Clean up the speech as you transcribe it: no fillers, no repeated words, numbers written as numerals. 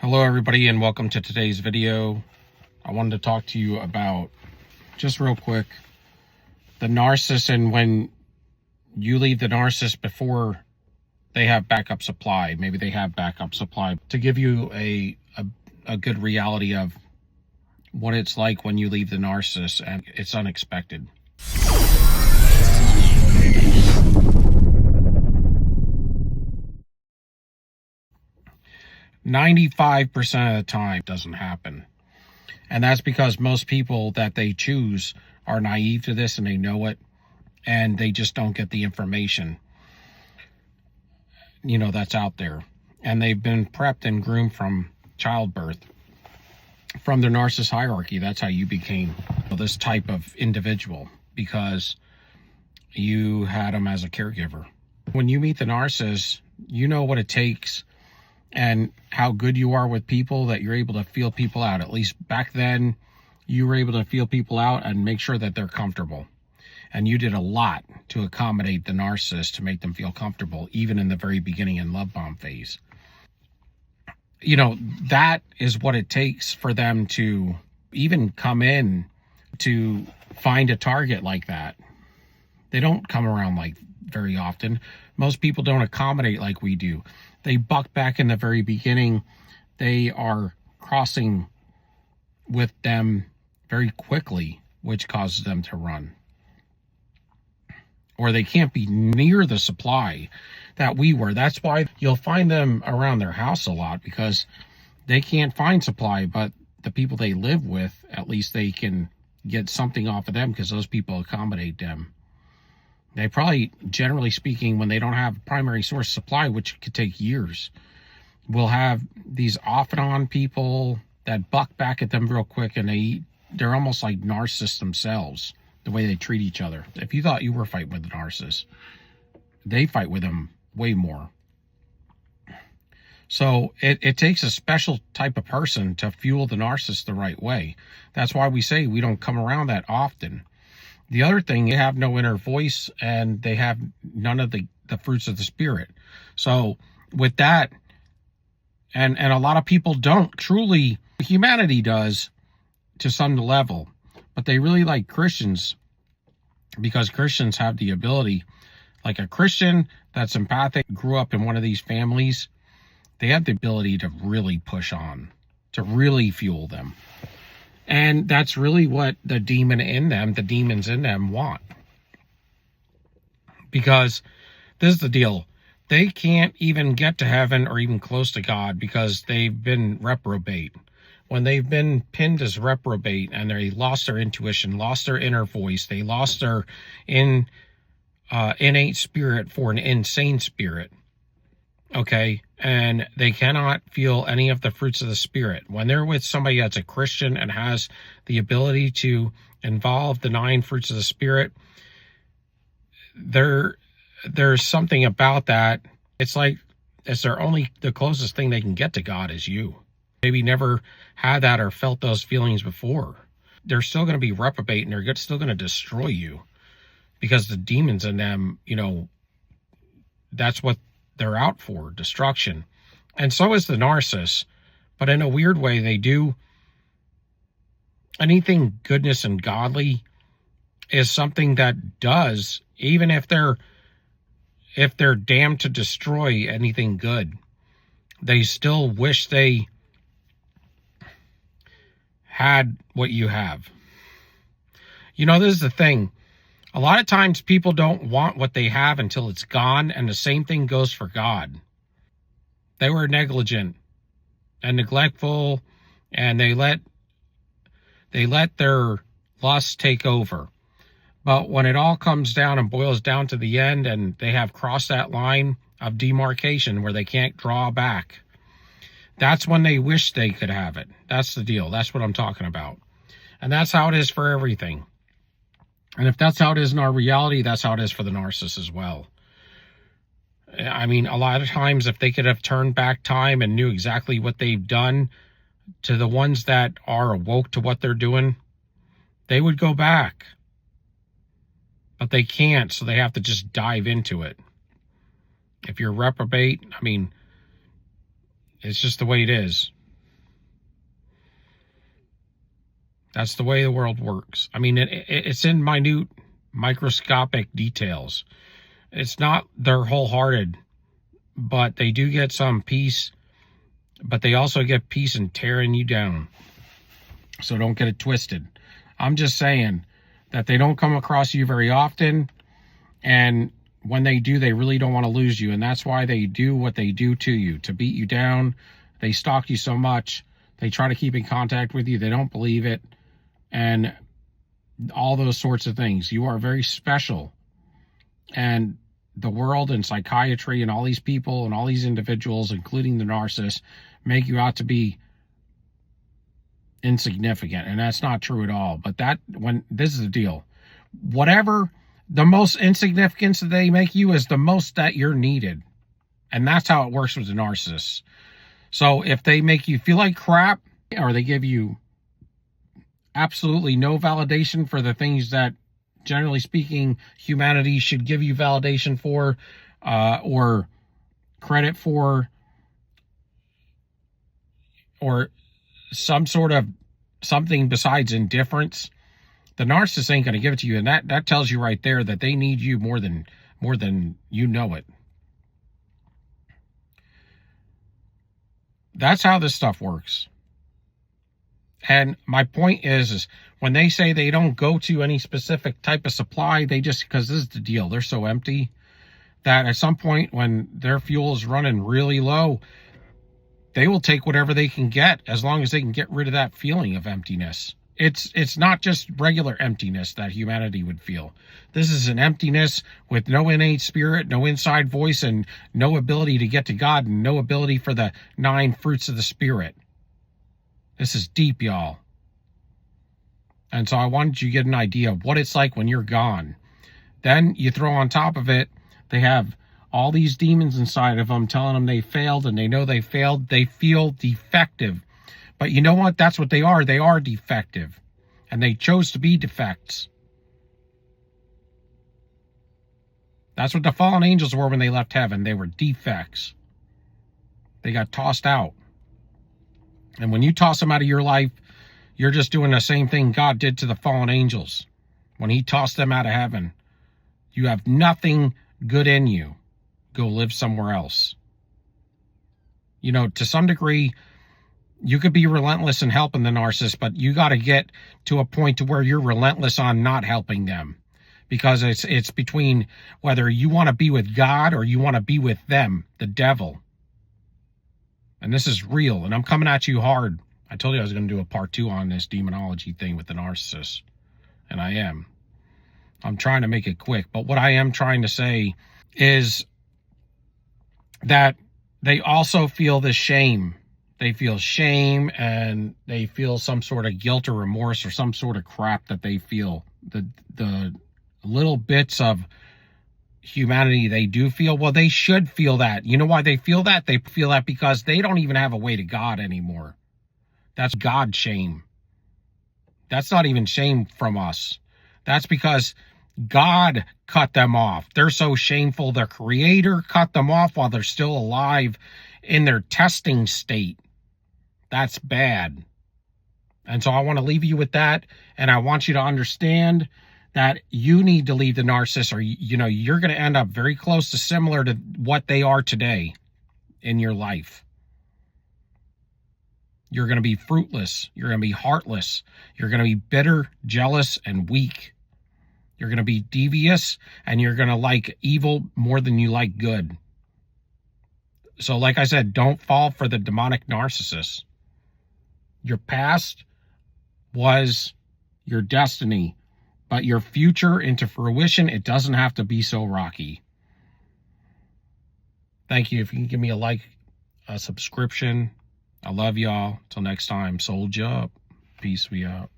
Hello everybody and welcome to today's video. I wanted to talk to you about, just real quick, the narcissist, and when you leave the narcissist before they have backup supply. Maybe they have backup supply to give you a good reality of what it's like when you leave the narcissist, and it's unexpected. "95% of the time, it doesn't happen. And that's because most people that they choose are naive to this and they know it, and they just don't get the information, that's out there. And they've been prepped and groomed from childbirth, from the narcissist hierarchy. That's how you became this type of individual, because you had them as a caregiver. When you meet the narcissist, you know what it takes and how good you are with people, that you're able to feel people out. At least back then, you were able to feel people out and make sure that they're comfortable. And you did a lot to accommodate the narcissist to make them feel comfortable, even in the very beginning in love bomb phase. That is what it takes for them to even come in to find a target like that. They don't come around like very often. Most people don't accommodate like we do. They buck back in the very beginning. They are crossing with them very quickly, which causes them to run. Or they can't be near the supply that we were. That's why you'll find them around their house a lot, because they can't find supply, but the people they live with, at least they can get something off of them, because those people accommodate them. They probably, generally speaking, when they don't have primary source supply, which could take years, will have these off and on people that buck back at them real quick, and they're almost like narcissists themselves, the way they treat each other. If you thought you were fighting with a narcissist, they fight with them way more. So it takes a special type of person to fuel the narcissist the right way. That's why we say we don't come around that often. The other thing, they have no inner voice, and they have none of the fruits of the spirit. So with that, and a lot of people don't truly, humanity does to some level, but they really like Christians, because Christians have the ability, like a Christian that's empathic, grew up in one of these families, they have the ability to really push on, to really fuel them. And that's really what the demons in them want. Because this is the deal. They can't even get to heaven or even close to God, because they've been reprobate. When they've been pinned as reprobate and they lost their intuition, lost their inner voice, they lost their innate spirit for an insane spirit. Okay, and they cannot feel any of the fruits of the spirit. When they're with somebody that's a Christian and has the ability to involve the 9 fruits of the spirit, there's something about that. It's like it's the closest thing they can get to God is you. Maybe never had that or felt those feelings before. They're still going to be reprobate, and they're still going to destroy you, because the demons in them, that's what they're out for, destruction. And so is the narcissist. But in a weird way, they do anything goodness and godly is something that does, even if they're damned to destroy anything good, they still wish they had what you have. This is the thing. A lot of times people don't want what they have until it's gone, and the same thing goes for God. They were negligent and neglectful, and they let their lust take over. But when it all comes down and boils down to the end, and they have crossed that line of demarcation where they can't draw back, that's when they wish they could have it. That's the deal. That's what I'm talking about. And that's how it is for everything. And if that's how it is in our reality, that's how it is for the narcissist as well. I mean, a lot of times, if they could have turned back time and knew exactly what they've done to the ones that are awoke to what they're doing, they would go back. But they can't, so they have to just dive into it. If you're reprobate, I mean, it's just the way it is. That's the way the world works. I mean, it's in minute, microscopic details. It's not they're wholehearted, but they do get some peace, but they also get peace in tearing you down. So don't get it twisted. I'm just saying that they don't come across you very often, and when they do, they really don't want to lose you, and that's why they do what they do to you, to beat you down. They stalk you so much. They try to keep in contact with you. They don't believe it, and all those sorts of things. You are very special, and the world and psychiatry and all these people and all these individuals, including the narcissists, make you out to be insignificant, and that's not true at all. But this is the deal, whatever the most insignificance that they make you is the most that you're needed, and that's how it works with the narcissists. So if they make you feel like crap, or they give you absolutely no validation for the things that, generally speaking, humanity should give you validation for, or credit for, or some sort of something besides indifference, the narcissist ain't going to give it to you. And that tells you right there that they need you more than you know it. That's how this stuff works. And my point is when they say they don't go to any specific type of supply, they just, because this is the deal, they're so empty that at some point when their fuel is running really low, they will take whatever they can get, as long as they can get rid of that feeling of emptiness. It's not just regular emptiness that humanity would feel. This is an emptiness with no innate spirit, no inside voice, and no ability to get to God, and no ability for the 9 fruits of the Spirit. This is deep, y'all. And so I wanted you to get an idea of what it's like when you're gone. Then you throw on top of it, they have all these demons inside of them telling them they failed, and they know they failed. They feel defective. But you know what? That's what they are. They are defective. And they chose to be defects. That's what the fallen angels were when they left heaven. They were defects. They got tossed out. And when you toss them out of your life, you're just doing the same thing God did to the fallen angels when he tossed them out of heaven. You have nothing good in you. Go live somewhere else. You know, to some degree, you could be relentless in helping the narcissist, but you got to get to a point to where you're relentless on not helping them, because it's between whether you want to be with God or you want to be with them, the devil. And this is real, and I'm coming at you hard. I told you I was going to do a part 2 on this demonology thing with the narcissist, and I am. I'm trying to make it quick, but what I am trying to say is that they also feel the shame. They feel shame, and they feel some sort of guilt or remorse or some sort of crap that they feel. The little bits of humanity they do feel, well, they should feel that. You know why they feel that? They feel that because they don't even have a way to God anymore. That's God shame. That's not even shame from us. That's because God cut them off. They're so shameful. Their creator cut them off while they're still alive in their testing state. That's bad. And so I want to leave you with that. And I want you to understand that you need to leave the narcissist, or, you know, you're going to end up very close to similar to what they are today in your life. You're going to be fruitless. You're going to be heartless. You're going to be bitter, jealous, and weak. You're going to be devious, and you're going to like evil more than you like good. So like I said, don't fall for the demonic narcissist. Your past was your destiny, but your future into fruition, it doesn't have to be so rocky. Thank you. If you can give me a like, a subscription. I love y'all. Till next time, sold you up. Peace, we out.